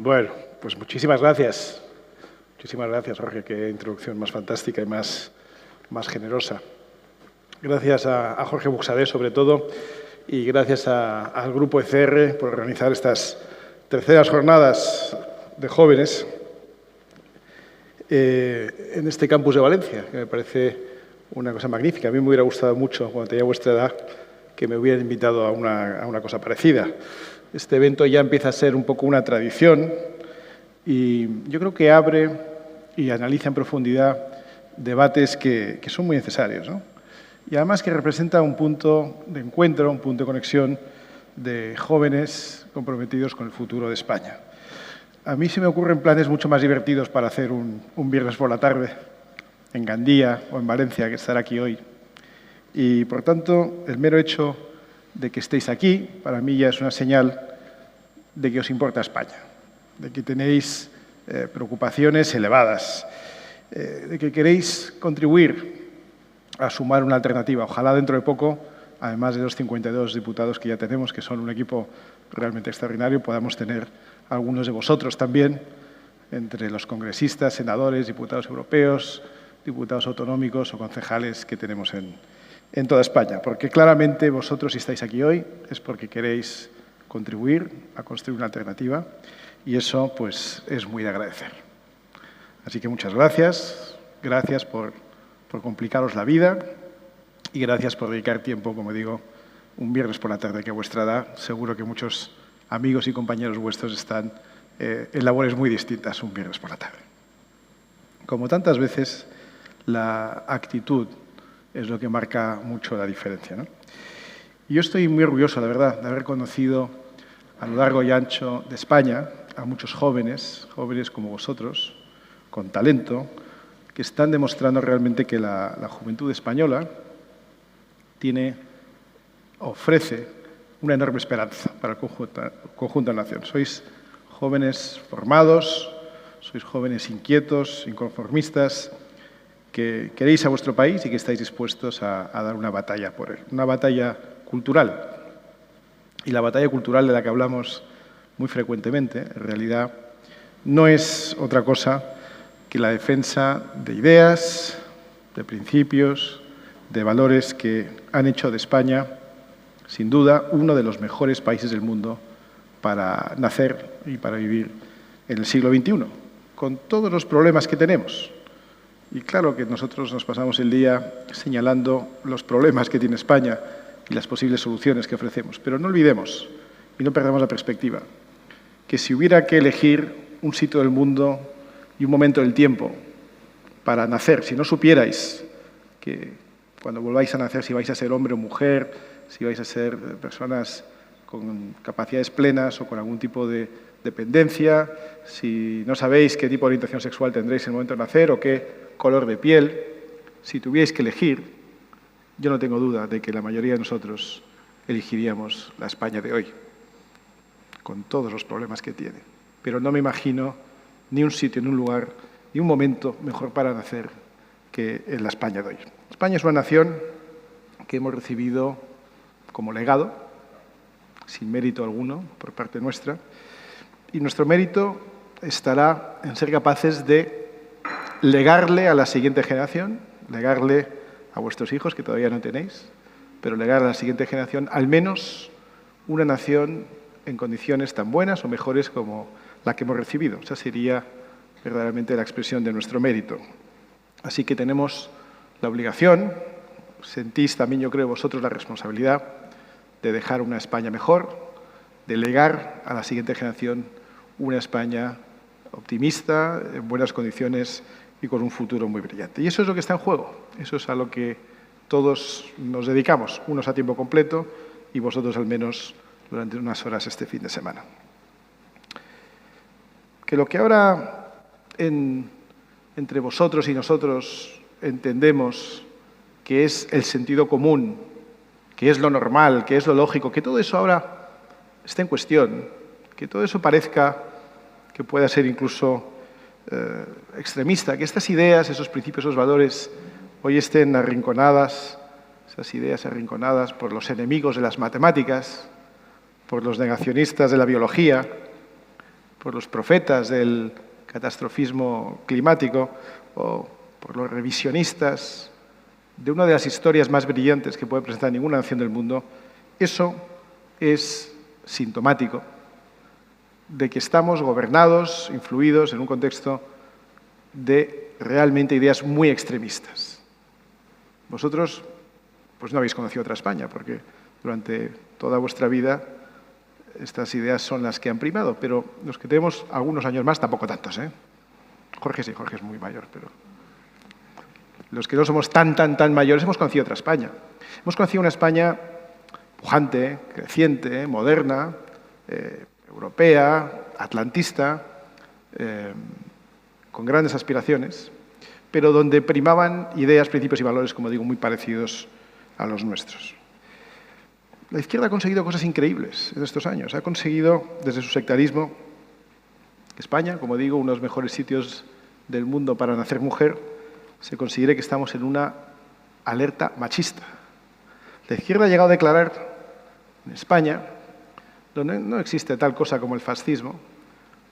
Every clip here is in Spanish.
Bueno, pues muchísimas gracias. Muchísimas gracias, Jorge. Qué introducción más fantástica y más generosa. Gracias a Jorge Buxadé, sobre todo, y gracias al Grupo ECR por organizar estas terceras jornadas de jóvenes en este campus de Valencia, que me parece una cosa magnífica. A mí me hubiera gustado mucho, cuando tenía vuestra edad, que me hubieran invitado a una cosa parecida. Este evento ya empieza a ser un poco una tradición y yo creo que abre y analiza en profundidad debates que son muy necesarios, ¿no? Y además que representa un punto de encuentro, un punto de conexión de jóvenes comprometidos con el futuro de España. A mí se me ocurren planes mucho más divertidos para hacer un viernes por la tarde en Gandía o en Valencia que estar aquí hoy. Y, por tanto, el mero hecho de que estéis aquí, para mí ya es una señal de que os importa España, de que tenéis preocupaciones elevadas, de que queréis contribuir a sumar una alternativa. Ojalá dentro de poco, además de los 52 diputados que ya tenemos, que son un equipo realmente extraordinario, podamos tener algunos de vosotros también, entre los congresistas, senadores, diputados europeos, diputados autonómicos o concejales que tenemos en toda España. Porque claramente vosotros, si estáis aquí hoy, es porque queréis contribuir a construir una alternativa y eso pues es muy de agradecer. Así que muchas gracias. Gracias por complicaros la vida y gracias por dedicar tiempo, como digo, un viernes por la tarde, que a vuestra edad seguro que muchos amigos y compañeros vuestros están en labores muy distintas un viernes por la tarde. Como tantas veces, la actitud es lo que marca mucho la diferencia, ¿no? Y yo estoy muy orgulloso, la verdad, de haber conocido a lo largo y ancho de España a muchos jóvenes como vosotros, con talento, que están demostrando realmente que la juventud española ofrece una enorme esperanza para el conjunto de la nación. Sois jóvenes formados, sois jóvenes inquietos, inconformistas, que queréis a vuestro país y que estáis dispuestos a dar una batalla por él, una batalla cultural. Y la batalla cultural de la que hablamos muy frecuentemente, en realidad, no es otra cosa que la defensa de ideas, de principios, de valores que han hecho de España, sin duda, uno de los mejores países del mundo para nacer y para vivir en el siglo XXI, con todos los problemas que tenemos. Y claro que nosotros nos pasamos el día señalando los problemas que tiene España y las posibles soluciones que ofrecemos. Pero no olvidemos, y no perdamos la perspectiva, que si hubiera que elegir un sitio del mundo y un momento del tiempo para nacer, si no supierais que cuando volváis a nacer, si vais a ser hombre o mujer, si vais a ser personas con capacidades plenas o con algún tipo de dependencia, si no sabéis qué tipo de orientación sexual tendréis en el momento de nacer o qué color de piel, si tuvierais que elegir, yo no tengo duda de que la mayoría de nosotros elegiríamos la España de hoy, con todos los problemas que tiene. Pero no me imagino ni un sitio, ni un lugar, ni un momento mejor para nacer que en la España de hoy. España es una nación que hemos recibido como legado, sin mérito alguno por parte nuestra, y nuestro mérito estará en ser capaces de legarle a la siguiente generación, legarle a vuestros hijos, que todavía no tenéis, pero legar a la siguiente generación al menos una nación en condiciones tan buenas o mejores como la que hemos recibido. Esa sería verdaderamente la expresión de nuestro mérito. Así que tenemos la obligación, sentís también, yo creo, vosotros la responsabilidad de dejar una España mejor, de legar a la siguiente generación una España optimista, en buenas condiciones y con un futuro muy brillante. Y eso es lo que está en juego, eso es a lo que todos nos dedicamos, unos a tiempo completo y vosotros al menos durante unas horas este fin de semana. Que lo que ahora entre vosotros y nosotros entendemos que es el sentido común, que es lo normal, que es lo lógico, que todo eso ahora está en cuestión, que todo eso parezca que pueda ser incluso extremista, que estas ideas, esos principios, esos valores hoy estén arrinconadas, esas ideas arrinconadas por los enemigos de las matemáticas, por los negacionistas de la biología, por los profetas del catastrofismo climático o por los revisionistas de una de las historias más brillantes que puede presentar ninguna nación del mundo, eso es sintomático de que estamos gobernados, influidos en un contexto de realmente ideas muy extremistas. Vosotros pues no habéis conocido otra España, porque durante toda vuestra vida estas ideas son las que han primado, pero los que tenemos algunos años más, tampoco tantos, ¿eh? Jorge sí, Jorge es muy mayor, pero los que no somos tan mayores hemos conocido otra España. Hemos conocido una España pujante, creciente, moderna, europea, atlantista, con grandes aspiraciones, pero donde primaban ideas, principios y valores, como digo, muy parecidos a los nuestros. La izquierda ha conseguido cosas increíbles en estos años. Ha conseguido, desde su sectarismo, que España, como digo, uno de los mejores sitios del mundo para nacer mujer, se considere que estamos en una alerta machista. La izquierda ha llegado a declarar en España, donde no existe tal cosa como el fascismo,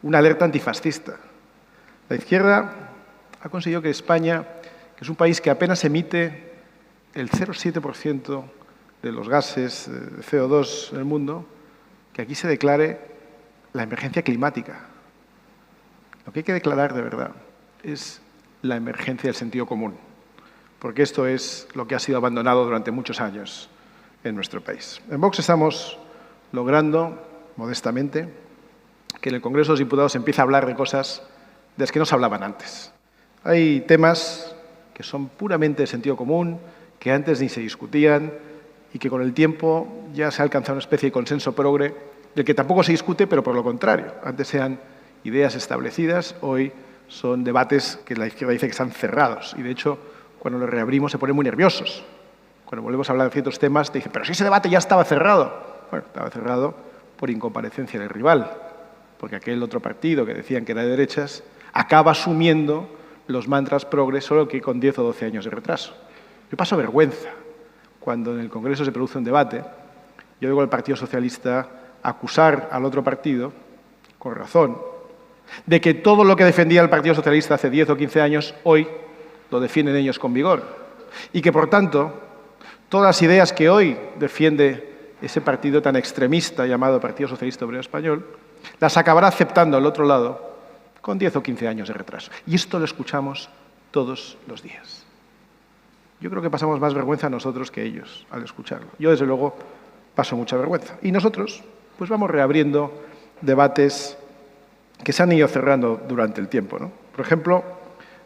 una alerta antifascista. La izquierda ha conseguido que España, que es un país que apenas emite el 0,7% de los gases de CO2 en el mundo, que aquí se declare la emergencia climática. Lo que hay que declarar de verdad es la emergencia del sentido común, porque esto es lo que ha sido abandonado durante muchos años en nuestro país. En Vox estamos logrando, modestamente, que en el Congreso de los Diputados se empiece a hablar de cosas de las que no se hablaban antes. Hay temas que son puramente de sentido común, que antes ni se discutían y que con el tiempo ya se ha alcanzado una especie de consenso progre, del que tampoco se discute, pero por lo contrario. Antes eran ideas establecidas, hoy son debates que la izquierda dice que están cerrados. Y, de hecho, cuando los reabrimos se ponen muy nerviosos. Cuando volvemos a hablar de ciertos temas, te dicen, pero si ese debate ya estaba cerrado. Bueno, estaba cerrado por incomparecencia del rival, porque aquel otro partido que decían que era de derechas acaba asumiendo los mantras progres solo que con 10 o 12 años de retraso. Yo paso vergüenza cuando en el Congreso se produce un debate. Yo oigo al Partido Socialista acusar al otro partido, con razón, de que todo lo que defendía el Partido Socialista hace 10 o 15 años, hoy lo defienden ellos con vigor. Y que, por tanto, todas las ideas que hoy defiende ese partido tan extremista llamado Partido Socialista Obrero Español, las acabará aceptando al otro lado con 10 o 15 años de retraso. Y esto lo escuchamos todos los días. Yo creo que pasamos más vergüenza nosotros que ellos al escucharlo. Yo, desde luego, paso mucha vergüenza. Y nosotros, pues vamos reabriendo debates que se han ido cerrando durante el tiempo, ¿no? Por ejemplo,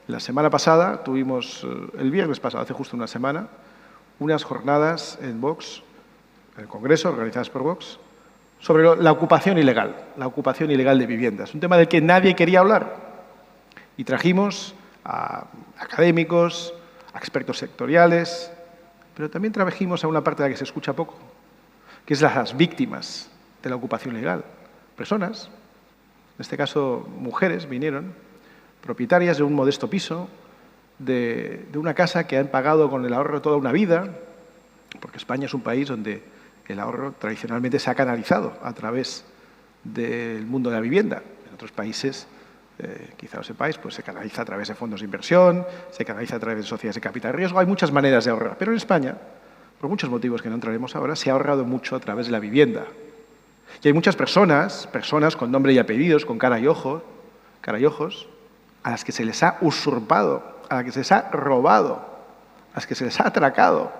la semana pasada tuvimos, el viernes pasado, hace justo una semana, unas jornadas en Vox, en el Congreso, organizadas por Vox, sobre la ocupación ilegal de viviendas, un tema del que nadie quería hablar. Y trajimos a académicos, a expertos sectoriales, pero también trajimos a una parte de la que se escucha poco, que es las víctimas de la ocupación ilegal. Personas, en este caso mujeres, vinieron, propietarias de un modesto piso, de una casa que han pagado con el ahorro toda una vida, porque España es un país donde el ahorro tradicionalmente se ha canalizado a través del mundo de la vivienda. En otros países, quizá lo sepáis, pues se canaliza a través de fondos de inversión, se canaliza a través de sociedades de capital riesgo. Hay muchas maneras de ahorrar, pero en España, por muchos motivos que no entraremos ahora, se ha ahorrado mucho a través de la vivienda. Y hay muchas personas con nombre y apellidos, con cara y ojos, a las que se les ha usurpado, a las que se les ha robado, a las que se les ha atracado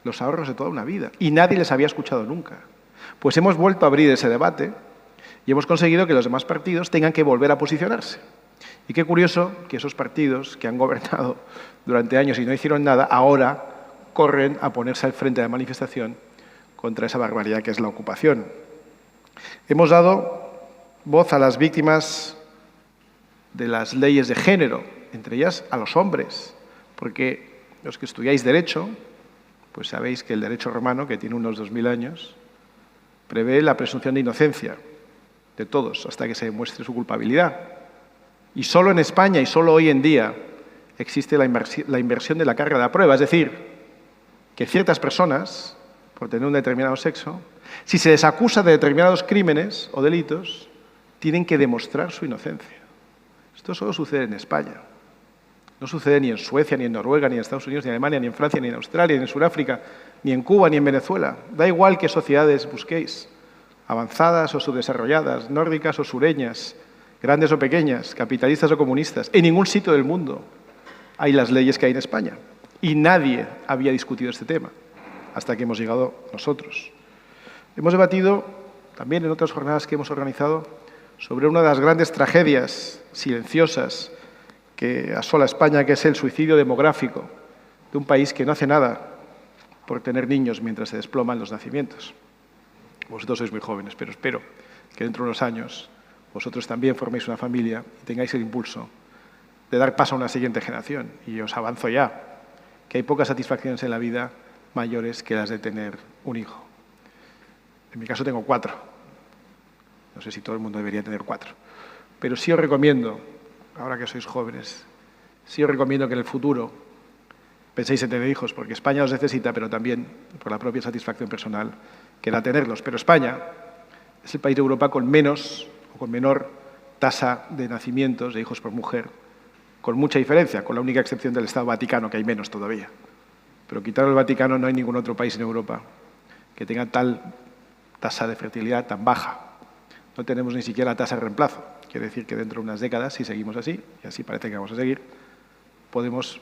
los ahorros de toda una vida. Y nadie les había escuchado nunca. Pues hemos vuelto a abrir ese debate y hemos conseguido que los demás partidos tengan que volver a posicionarse. Y qué curioso que esos partidos que han gobernado durante años y no hicieron nada, ahora corren a ponerse al frente de la manifestación contra esa barbaridad que es la ocupación. Hemos dado voz a las víctimas de las leyes de género, entre ellas a los hombres, porque los que estudiáis Derecho, pues sabéis que el derecho romano, que tiene unos 2000 años, prevé la presunción de inocencia de todos hasta que se demuestre su culpabilidad. Y solo en España y solo hoy en día existe la inversión de la carga de la prueba, es decir, que ciertas personas, por tener un determinado sexo, si se les acusa de determinados crímenes o delitos, tienen que demostrar su inocencia. Esto solo sucede en España. No sucede ni en Suecia, ni en Noruega, ni en Estados Unidos, ni en Alemania, ni en Francia, ni en Australia, ni en Sudáfrica, ni en Cuba, ni en Venezuela. Da igual qué sociedades busquéis, avanzadas o subdesarrolladas, nórdicas o sureñas, grandes o pequeñas, capitalistas o comunistas. En ningún sitio del mundo hay las leyes que hay en España. Y nadie había discutido este tema hasta que hemos llegado nosotros. Hemos debatido también en otras jornadas que hemos organizado sobre una de las grandes tragedias silenciosas que asola a España, que es el suicidio demográfico de un país que no hace nada por tener niños mientras se desploman los nacimientos. Vosotros sois muy jóvenes, pero espero que dentro de unos años vosotros también forméis una familia y tengáis el impulso de dar paso a una siguiente generación. Y os avanzo ya que hay pocas satisfacciones en la vida mayores que las de tener un hijo. En mi caso tengo 4. No sé si todo el mundo debería tener 4. Pero sí os recomiendo, ahora que sois jóvenes, sí os recomiendo que en el futuro penséis en tener hijos, porque España los necesita, pero también por la propia satisfacción personal que da tenerlos. Pero España es el país de Europa con menos o con menor tasa de nacimientos de hijos por mujer, con mucha diferencia, con la única excepción del Estado Vaticano, que hay menos todavía. Pero quitando el Vaticano no hay ningún otro país en Europa que tenga tal tasa de fertilidad tan baja. No tenemos ni siquiera tasa de reemplazo. Quiere decir que dentro de unas décadas, si seguimos así, y así parece que vamos a seguir, podemos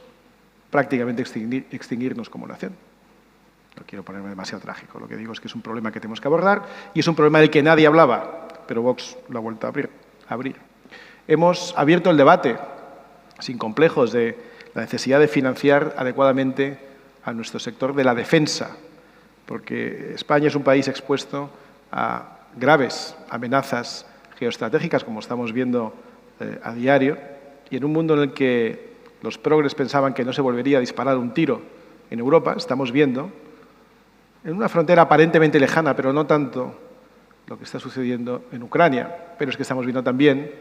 prácticamente extinguirnos como nación. No quiero ponerme demasiado trágico. Lo que digo es que es un problema que tenemos que abordar y es un problema del que nadie hablaba, pero Vox lo ha vuelto a abrir. Hemos abierto el debate, sin complejos, de la necesidad de financiar adecuadamente a nuestro sector de la defensa, porque España es un país expuesto a graves amenazas geoestratégicas, como estamos viendo a diario, y en un mundo en el que los progres pensaban que no se volvería a disparar un tiro en Europa, estamos viendo, en una frontera aparentemente lejana, pero no tanto, lo que está sucediendo en Ucrania. Pero es que estamos viendo también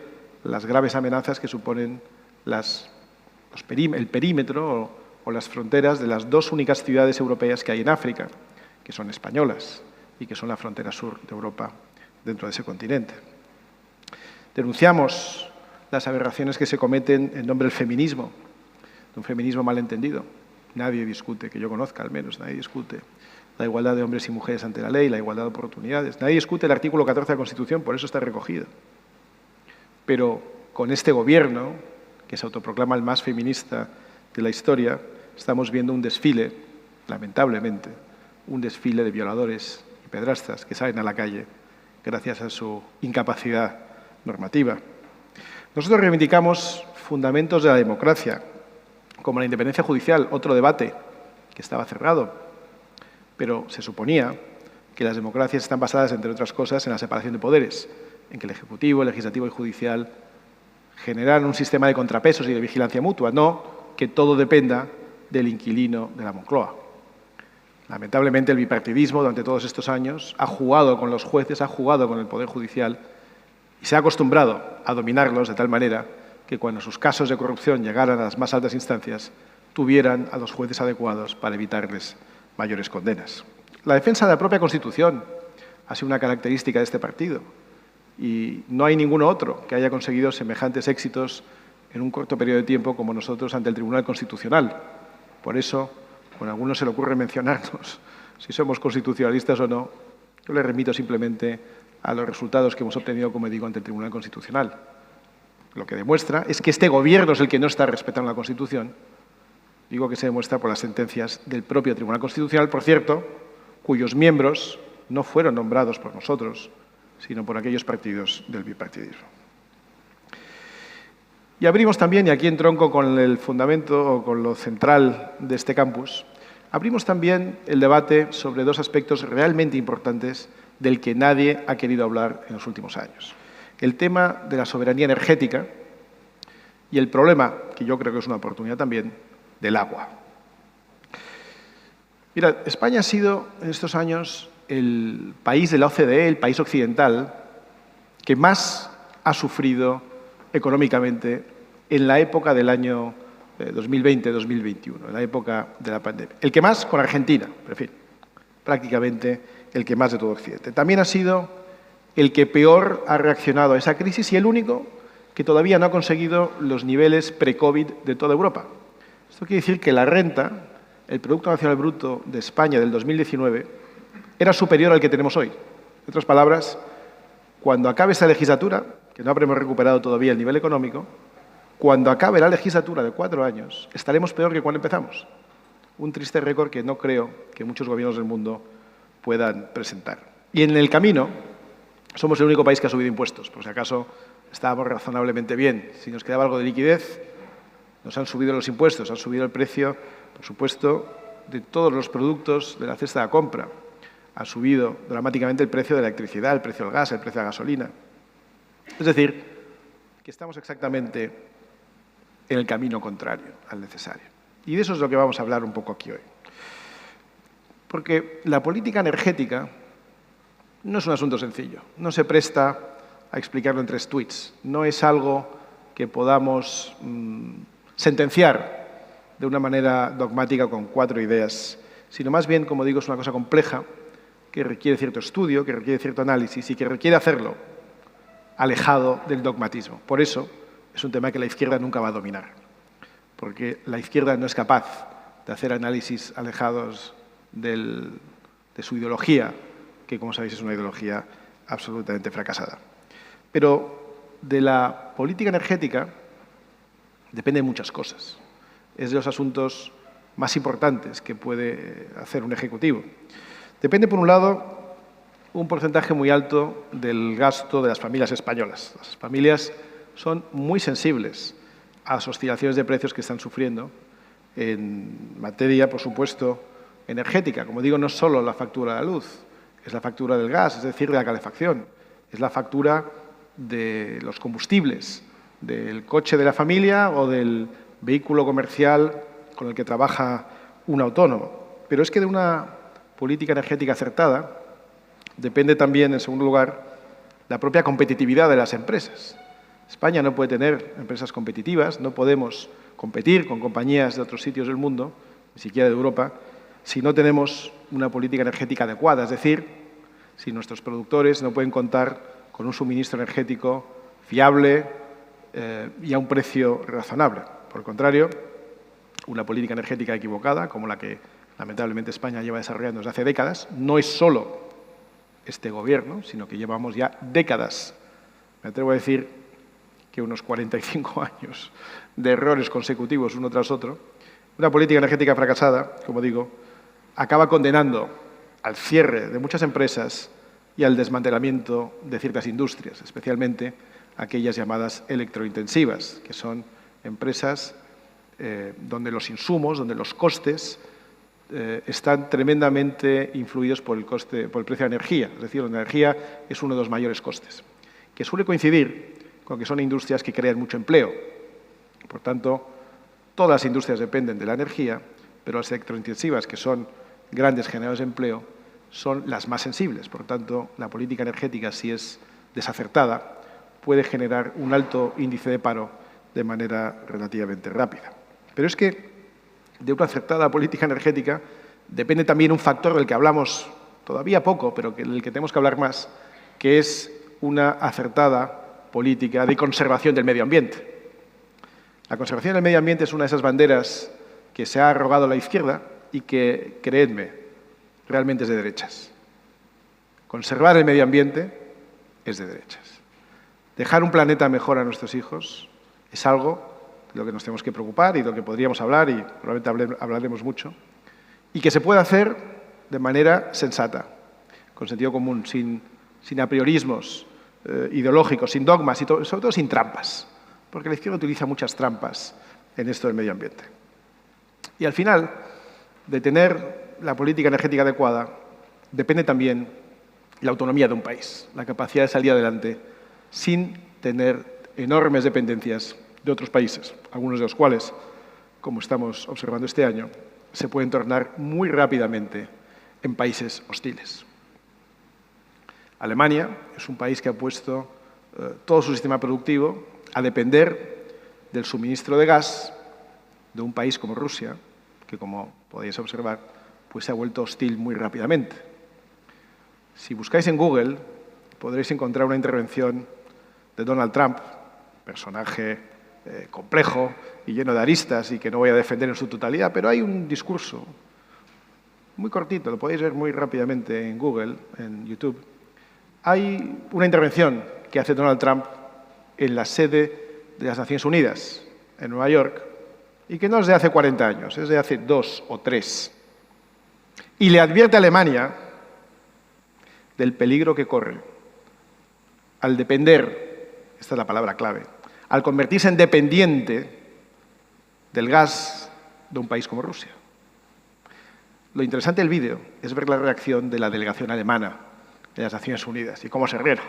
las graves amenazas que suponen el perímetro o las fronteras de las 2 únicas ciudades europeas que hay en África, que son españolas y que son la frontera sur de Europa dentro de ese continente. Denunciamos las aberraciones que se cometen en nombre del feminismo, de un feminismo malentendido. Nadie discute, que yo conozca al menos, nadie discute la igualdad de hombres y mujeres ante la ley, la igualdad de oportunidades. Nadie discute el artículo 14 de la Constitución, por eso está recogido. Pero con este gobierno, que se autoproclama el más feminista de la historia, estamos viendo un desfile, lamentablemente, un desfile de violadores y pedrastas que salen a la calle gracias a su incapacidad normativa. Nosotros reivindicamos fundamentos de la democracia, como la independencia judicial, otro debate que estaba cerrado, pero se suponía que las democracias están basadas, entre otras cosas, en la separación de poderes, en que el Ejecutivo, el Legislativo y el Judicial generan un sistema de contrapesos y de vigilancia mutua, no que todo dependa del inquilino de la Moncloa. Lamentablemente, el bipartidismo durante todos estos años ha jugado con los jueces, ha jugado con el Poder Judicial y se ha acostumbrado a dominarlos de tal manera que cuando sus casos de corrupción llegaran a las más altas instancias, tuvieran a los jueces adecuados para evitarles mayores condenas. La defensa de la propia Constitución ha sido una característica de este partido y no hay ninguno otro que haya conseguido semejantes éxitos en un corto periodo de tiempo como nosotros ante el Tribunal Constitucional. Por eso, cuando a algunos se le ocurre mencionarnos si somos constitucionalistas o no, yo le remito simplemente a los resultados que hemos obtenido, como digo, ante el Tribunal Constitucional. Lo que demuestra es que este gobierno es el que no está respetando la Constitución. Digo que se demuestra por las sentencias del propio Tribunal Constitucional, por cierto, cuyos miembros no fueron nombrados por nosotros, sino por aquellos partidos del bipartidismo. Y abrimos también, y aquí entronco con el fundamento o con lo central de este campus, abrimos también el debate sobre 2 aspectos realmente importantes del que nadie ha querido hablar en los últimos años. El tema de la soberanía energética y el problema, que yo creo que es una oportunidad también, del agua. Mira, España ha sido en estos años el país de la OCDE, el país occidental, que más ha sufrido económicamente en la época del año 2020-2021, en la época de la pandemia. El que más con Argentina, pero en fin, prácticamente el que más de todo Occidente. También ha sido el que peor ha reaccionado a esa crisis y el único que todavía no ha conseguido los niveles pre-COVID de toda Europa. Esto quiere decir que la renta, el Producto Nacional Bruto de España del 2019, era superior al que tenemos hoy. En otras palabras, cuando acabe esta legislatura, que no habremos recuperado todavía el nivel económico, cuando acabe la legislatura de 4 años, estaremos peor que cuando empezamos. Un triste récord que no creo que muchos gobiernos del mundo puedan presentar. Y en el camino, somos el único país que ha subido impuestos. Por si acaso estábamos razonablemente bien. Si nos quedaba algo de liquidez, nos han subido los impuestos, han subido el precio, por supuesto, de todos los productos de la cesta de compra. Ha subido dramáticamente el precio de la electricidad, el precio del gas, el precio de la gasolina. Es decir, que estamos exactamente en el camino contrario al necesario. Y de eso es lo que vamos a hablar un poco aquí hoy. Porque la política energética no es un asunto sencillo. No se presta a explicarlo en 3 tuits. No es algo que podamos sentenciar de una manera dogmática con 4 ideas, sino más bien, como digo, es una cosa compleja que requiere cierto estudio, que requiere cierto análisis y que requiere hacerlo alejado del dogmatismo. Por eso es un tema que la izquierda nunca va a dominar, porque la izquierda no es capaz de hacer análisis alejados de su ideología, que, como sabéis, es una ideología absolutamente fracasada. Pero de la política energética dependen muchas cosas. Es de los asuntos más importantes que puede hacer un ejecutivo. Depende, por un lado, un porcentaje muy alto del gasto de las familias españolas. Las familias son muy sensibles a las oscilaciones de precios que están sufriendo en materia, por supuesto, energética. Como digo, no solo la factura de la luz, es la factura del gas, es decir, de la calefacción, es la factura de los combustibles, del coche de la familia o del vehículo comercial con el que trabaja un autónomo. Pero es que de una política energética acertada depende también, en segundo lugar, la propia competitividad de las empresas. España no puede tener empresas competitivas, no podemos competir con compañías de otros sitios del mundo, ni siquiera de Europa, si no tenemos una política energética adecuada, es decir, si nuestros productores no pueden contar con un suministro energético fiable y a un precio razonable. Por el contrario, una política energética equivocada, como la que lamentablemente España lleva desarrollando desde hace décadas, no es solo este gobierno, sino que llevamos ya décadas, me atrevo a decir que unos 45 años de errores consecutivos uno tras otro. Una política energética fracasada, como digo, acaba condenando al cierre de muchas empresas y al desmantelamiento de ciertas industrias, especialmente aquellas llamadas electrointensivas, que son empresas donde los insumos, donde los costes están tremendamente influidos por el precio de la energía. Es decir, la energía es uno de los mayores costes, que suele coincidir con que son industrias que crean mucho empleo. Por tanto, todas las industrias dependen de la energía, pero las electrointensivas, que son grandes generadores de empleo, son las más sensibles. Por tanto, la política energética, si es desacertada, puede generar un alto índice de paro de manera relativamente rápida. Pero es que de una acertada política energética depende también un factor del que hablamos todavía poco, pero del que tenemos que hablar más, que es una acertada política de conservación del medio ambiente. La conservación del medio ambiente es una de esas banderas que se ha arrogado la izquierda y que, creedme, realmente es de derechas. Conservar el medio ambiente es de derechas. Dejar un planeta mejor a nuestros hijos es algo de lo que nos tenemos que preocupar y de lo que podríamos hablar, y probablemente hablaremos mucho, y que se puede hacer de manera sensata, con sentido común, sin apriorismos ideológicos, sin dogmas y sobre todo sin trampas, porque la izquierda utiliza muchas trampas en esto del medio ambiente. Y al final, de tener la política energética adecuada, depende también la autonomía de un país, la capacidad de salir adelante sin tener enormes dependencias de otros países, algunos de los cuales, como estamos observando este año, se pueden tornar muy rápidamente en países hostiles. Alemania es un país que ha puesto todo su sistema productivo a depender del suministro de gas de un país como Rusia, que, como podéis observar, pues se ha vuelto hostil muy rápidamente. Si buscáis en Google, podréis encontrar una intervención de Donald Trump, personaje complejo y lleno de aristas y que no voy a defender en su totalidad, pero hay un discurso muy cortito, lo podéis ver muy rápidamente en Google, en YouTube. Hay una intervención que hace Donald Trump en la sede de las Naciones Unidas, en Nueva York, y que no es de hace 40 años, es de hace 2 o 3. Y le advierte a Alemania del peligro que corre al depender, esta es la palabra clave, al convertirse en dependiente del gas de un país como Rusia. Lo interesante del vídeo es ver la reacción de la delegación alemana de las Naciones Unidas y cómo se ríen.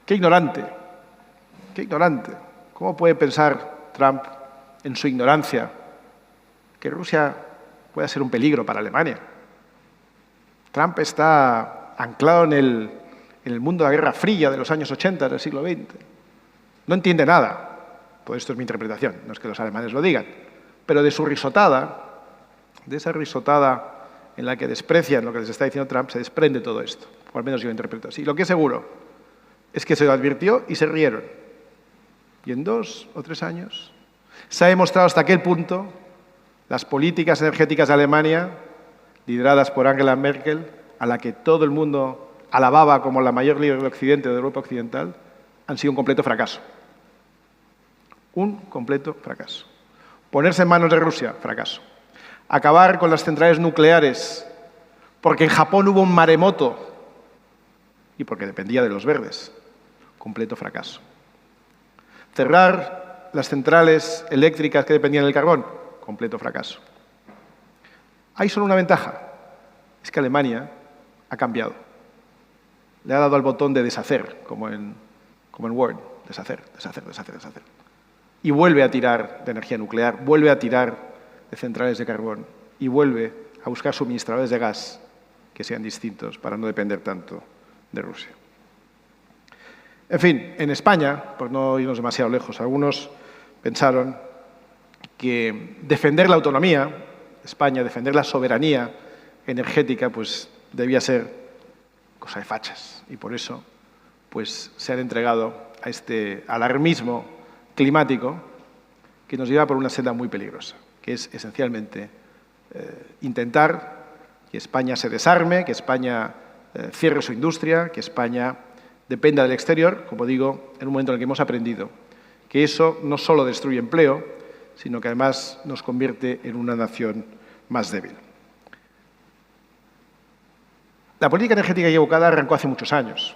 ¡Qué ignorante! ¡Qué ignorante! ¿Cómo puede pensar Trump en su ignorancia que Rusia pueda ser un peligro para Alemania? Trump está anclado en el mundo de la Guerra Fría de los años 80 del siglo XX. No entiende nada. Todo esto es mi interpretación, no es que los alemanes lo digan. Pero de su risotada, de esa risotada en la que desprecian lo que les está diciendo Trump, se desprende todo esto. O al menos yo lo interpreto así. Lo que es seguro es que se lo advirtió y se rieron. Y en 2 o 3 años se ha demostrado hasta qué punto las políticas energéticas de Alemania, lideradas por Angela Merkel, a la que todo el mundo alababa como la mayor líder del Occidente, de Europa Occidental, han sido un completo fracaso. Un completo fracaso. Ponerse en manos de Rusia, fracaso. Acabar con las centrales nucleares porque en Japón hubo un maremoto y porque dependía de los verdes, completo fracaso. Cerrar las centrales eléctricas que dependían del carbón, completo fracaso. Hay solo una ventaja, es que Alemania ha cambiado. Le ha dado al botón de deshacer, como en Word, deshacer, deshacer, deshacer, deshacer. Y vuelve a tirar de energía nuclear, vuelve a tirar de centrales de carbón y vuelve a buscar suministradores de gas que sean distintos para no depender tanto de Rusia. En fin, en España, por no irnos demasiado lejos, algunos pensaron que defender la autonomía, España, defender la soberanía energética, pues debía ser cosa de fachas. Y por eso pues, se han entregado a este alarmismo climático que nos lleva por una senda muy peligrosa, que es esencialmente intentar que España se desarme, que España cierre su industria, que España dependa del exterior, como digo, en un momento en el que hemos aprendido que eso no solo destruye empleo, sino que además nos convierte en una nación más débil. La política energética equivocada arrancó hace muchos años.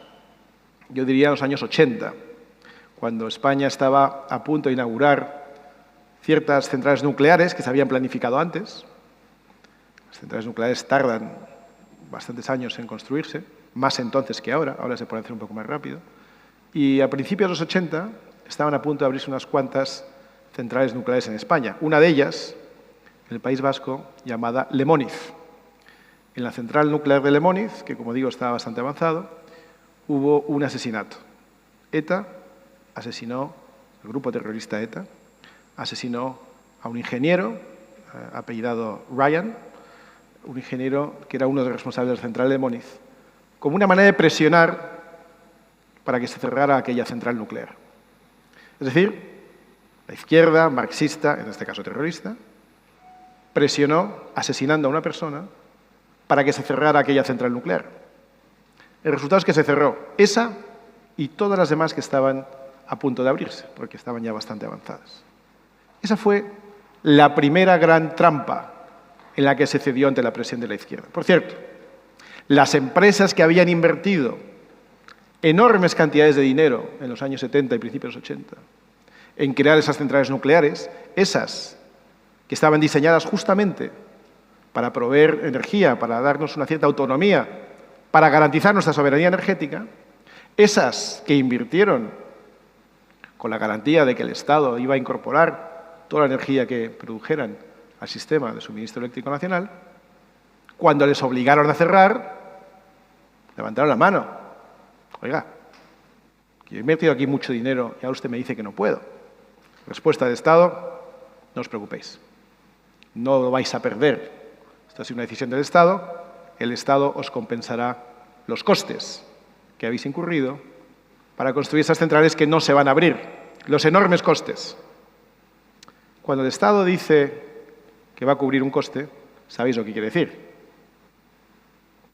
Yo diría en los años 80, cuando España estaba a punto de inaugurar ciertas centrales nucleares que se habían planificado antes. Las centrales nucleares tardan bastantes años en construirse, más entonces que ahora se puede hacer un poco más rápido. Y a principios de los 80 estaban a punto de abrirse unas cuantas centrales nucleares en España. Una de ellas, en el País Vasco, llamada Lemóniz. En la central nuclear de Lemóniz, que como digo estaba bastante avanzado, hubo un asesinato. ETA asesinó, el grupo terrorista ETA, asesinó a un ingeniero apellidado Ryan, un ingeniero que era uno de los responsables de la central de Lemóniz, como una manera de presionar para que se cerrara aquella central nuclear. Es decir, la izquierda marxista, en este caso terrorista, presionó asesinando a una persona para que se cerrara aquella central nuclear. El resultado es que se cerró esa y todas las demás que estaban a punto de abrirse, porque estaban ya bastante avanzadas. Esa fue la primera gran trampa en la que se cedió ante la presión de la izquierda. Por cierto, las empresas que habían invertido enormes cantidades de dinero en los años 70 y principios de los 80 en crear esas centrales nucleares, esas que estaban diseñadas justamente para proveer energía, para darnos una cierta autonomía, para garantizar nuestra soberanía energética, esas que invirtieron con la garantía de que el Estado iba a incorporar toda la energía que produjeran al sistema de suministro eléctrico nacional, cuando les obligaron a cerrar, levantaron la mano. Oiga, yo he invertido aquí mucho dinero y ahora usted me dice que no puedo. Respuesta del Estado, no os preocupéis. No lo vais a perder. Esta ha sido una decisión del Estado. El Estado os compensará los costes que habéis incurrido para construir esas centrales que no se van a abrir, los enormes costes. Cuando el Estado dice que va a cubrir un coste, sabéis lo que quiere decir.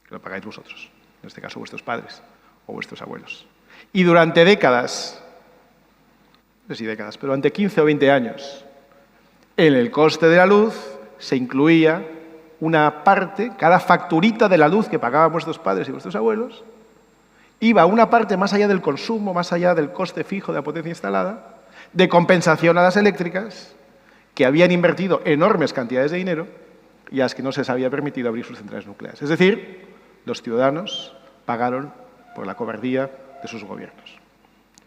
Que lo pagáis vosotros, en este caso vuestros padres o vuestros abuelos. Y durante décadas, no sé si décadas, pero durante 15 o 20 años, en el coste de la luz se incluía una parte, cada facturita de la luz que pagaban vuestros padres y vuestros abuelos, iba una parte más allá del consumo, más allá del coste fijo de la potencia instalada, de compensación a las eléctricas, que habían invertido enormes cantidades de dinero y a las que no se les había permitido abrir sus centrales nucleares. Es decir, los ciudadanos pagaron por la cobardía de sus gobiernos.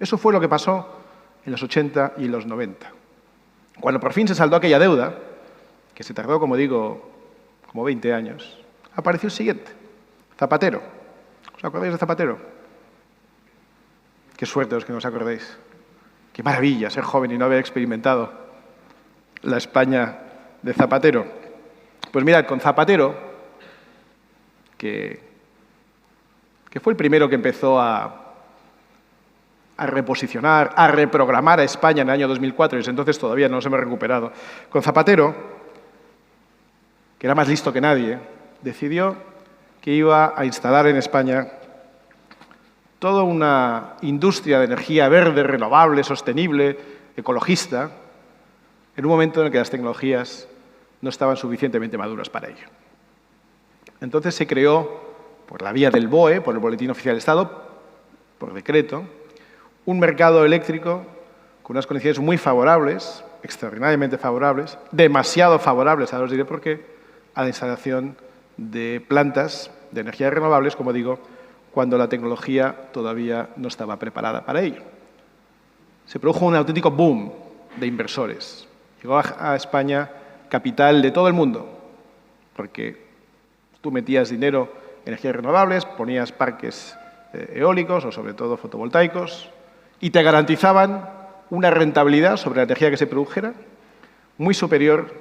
Eso fue lo que pasó en los 80 y en los 90. Cuando por fin se saldó aquella deuda, que se tardó, como digo, como 20 años, apareció el siguiente, Zapatero. ¿Os acordáis de Zapatero? Qué suerte los que no os acordéis. Qué maravilla ser joven y no haber experimentado la España de Zapatero. Pues mirad, con Zapatero, que fue el primero que empezó a reposicionar, a reprogramar a España en el año 2004, y desde entonces todavía no nos hemos recuperado. Con Zapatero, que era más listo que nadie, decidió que iba a instalar en España toda una industria de energía verde, renovable, sostenible, ecologista, en un momento en el que las tecnologías no estaban suficientemente maduras para ello. Entonces se creó, por la vía del BOE, por el Boletín Oficial del Estado, por decreto, un mercado eléctrico con unas condiciones muy favorables, extraordinariamente favorables, demasiado favorables, ahora os diré por qué, a la instalación de plantas de energías renovables, como digo, cuando la tecnología todavía no estaba preparada para ello. Se produjo un auténtico boom de inversores. Llegó a España capital de todo el mundo, porque tú metías dinero en energías renovables, ponías parques eólicos o sobre todo fotovoltaicos y te garantizaban una rentabilidad sobre la energía que se produjera muy superior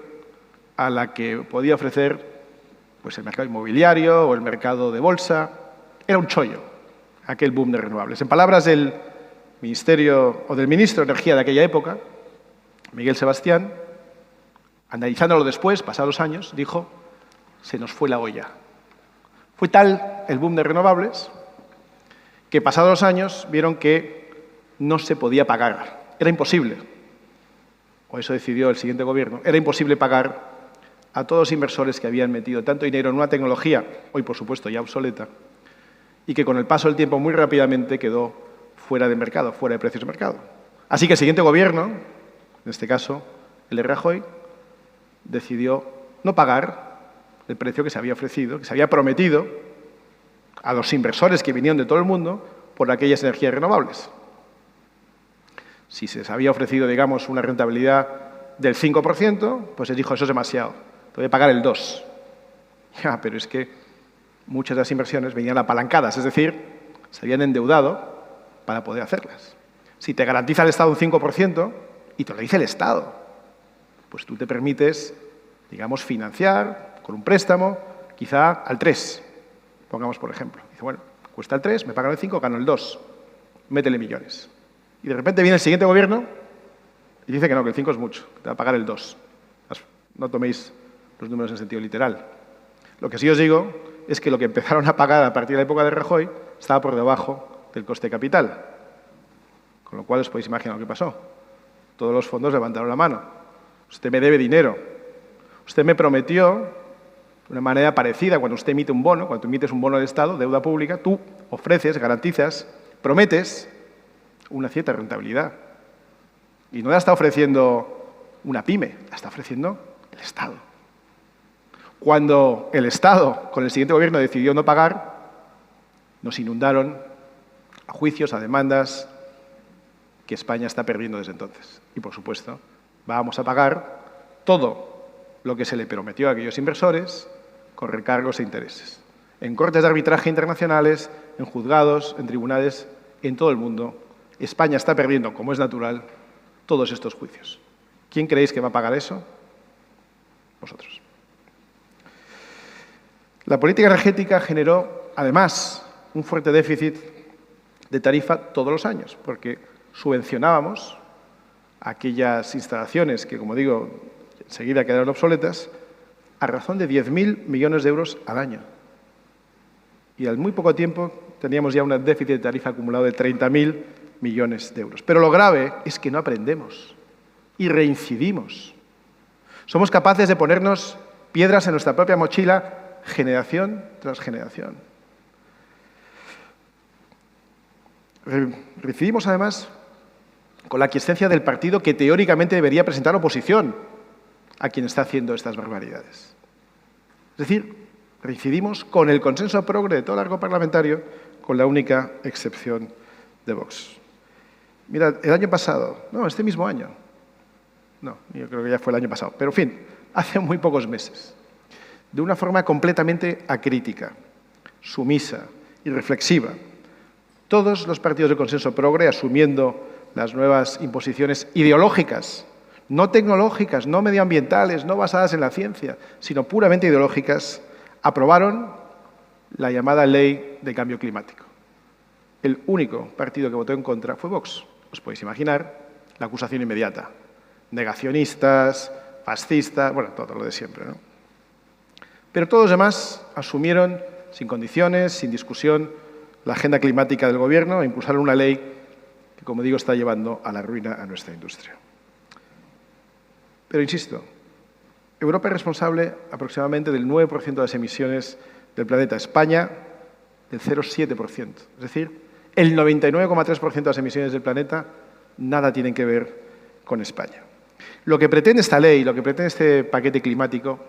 a la que podía ofrecer pues, el mercado inmobiliario o el mercado de bolsa. Era un chollo aquel boom de renovables. En palabras del Ministerio o del Ministro de Energía de aquella época, Miguel Sebastián, analizándolo después, pasados los años, dijo: se nos fue la olla. Fue tal el boom de renovables que pasados los años vieron que no se podía pagar. Era imposible, o eso decidió el siguiente gobierno, era imposible pagar a todos los inversores que habían metido tanto dinero en una tecnología, hoy por supuesto ya obsoleta, y que con el paso del tiempo muy rápidamente quedó fuera de mercado, fuera de precios de mercado. Así que el siguiente gobierno, en este caso el de Rajoy, decidió no pagar el precio que se había ofrecido, que se había prometido a los inversores que vinieron de todo el mundo por aquellas energías renovables. Si se les había ofrecido, digamos, una rentabilidad del 5%, pues se dijo: eso es demasiado, te voy a pagar el 2%. Ya, pero es que muchas de las inversiones venían apalancadas, es decir, se habían endeudado para poder hacerlas. Si te garantiza el Estado un 5%, y te lo dice el Estado, pues tú te permites, digamos, financiar con un préstamo, quizá al 3%, pongamos por ejemplo. Dice, bueno, cuesta el 3%, me pagan el 5%, gano el 2%, métele millones. Y de repente viene el siguiente gobierno y dice que no, que el 5% es mucho, te va a pagar el 2%. No toméis los números en sentido literal. Lo que sí os digo es que lo que empezaron a pagar a partir de la época de Rajoy estaba por debajo del coste de capital. Con lo cual os podéis imaginar lo que pasó. Todos los fondos levantaron la mano. Usted me debe dinero. Usted me prometió, de una manera parecida, cuando usted emite un bono, cuando tú emites un bono del Estado, deuda pública, tú ofreces, garantizas, prometes una cierta rentabilidad. Y no la está ofreciendo una pyme, la está ofreciendo el Estado. Cuando el Estado, con el siguiente gobierno, decidió no pagar, nos inundaron a juicios, a demandas que España está perdiendo desde entonces. Y, por supuesto, vamos a pagar todo lo que se le prometió a aquellos inversores con recargos e intereses. En cortes de arbitraje internacionales, en juzgados, en tribunales, en todo el mundo, España está perdiendo, como es natural, todos estos juicios. ¿Quién creéis que va a pagar eso? Vosotros. La política energética generó, además un fuerte déficit de tarifa todos los años, porque subvencionábamos aquellas instalaciones que, como digo, enseguida quedaron obsoletas, a razón de 10.000 millones de euros al año. Y al muy poco tiempo teníamos ya un déficit de tarifa acumulado de 30.000 millones de euros. Pero lo grave es que no aprendemos y reincidimos. Somos capaces de ponernos piedras en nuestra propia mochila generación tras generación. Reincidimos, además, con la aquiescencia del partido que teóricamente debería presentar oposición a quien está haciendo estas barbaridades. Es decir, reincidimos con el consenso progre de todo el arco parlamentario, con la única excepción de Vox. Mira, el año pasado, no, este mismo año, no, yo creo que ya fue el año pasado, pero en fin, hace muy pocos meses, de una forma completamente acrítica, sumisa y reflexiva, todos los partidos de consenso progre, asumiendo las nuevas imposiciones ideológicas, no tecnológicas, no medioambientales, no basadas en la ciencia, sino puramente ideológicas, aprobaron la llamada Ley de Cambio Climático. El único partido que votó en contra fue Vox. Os podéis imaginar la acusación inmediata. Negacionistas, fascistas, bueno, todo lo de siempre, ¿no? Pero todos los demás asumieron, sin condiciones, sin discusión, la agenda climática del Gobierno e impulsaron una ley que, como digo, está llevando a la ruina a nuestra industria. Pero, insisto, Europa es responsable aproximadamente del 9% de las emisiones del planeta. España, del 0,7%. Es decir, el 99,3% de las emisiones del planeta nada tienen que ver con España. Lo que pretende esta ley, lo que pretende este paquete climático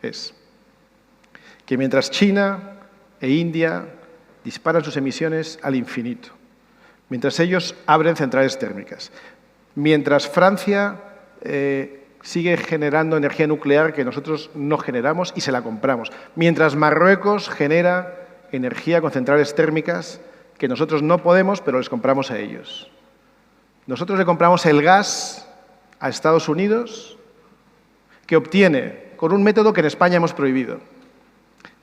es que mientras China e India disparan sus emisiones al infinito, mientras ellos abren centrales térmicas, mientras Francia sigue generando energía nuclear que nosotros no generamos y se la compramos, mientras Marruecos genera energía con centrales térmicas que nosotros no podemos, pero les compramos a ellos. Nosotros le compramos el gas a Estados Unidos, que obtiene con un método que en España hemos prohibido,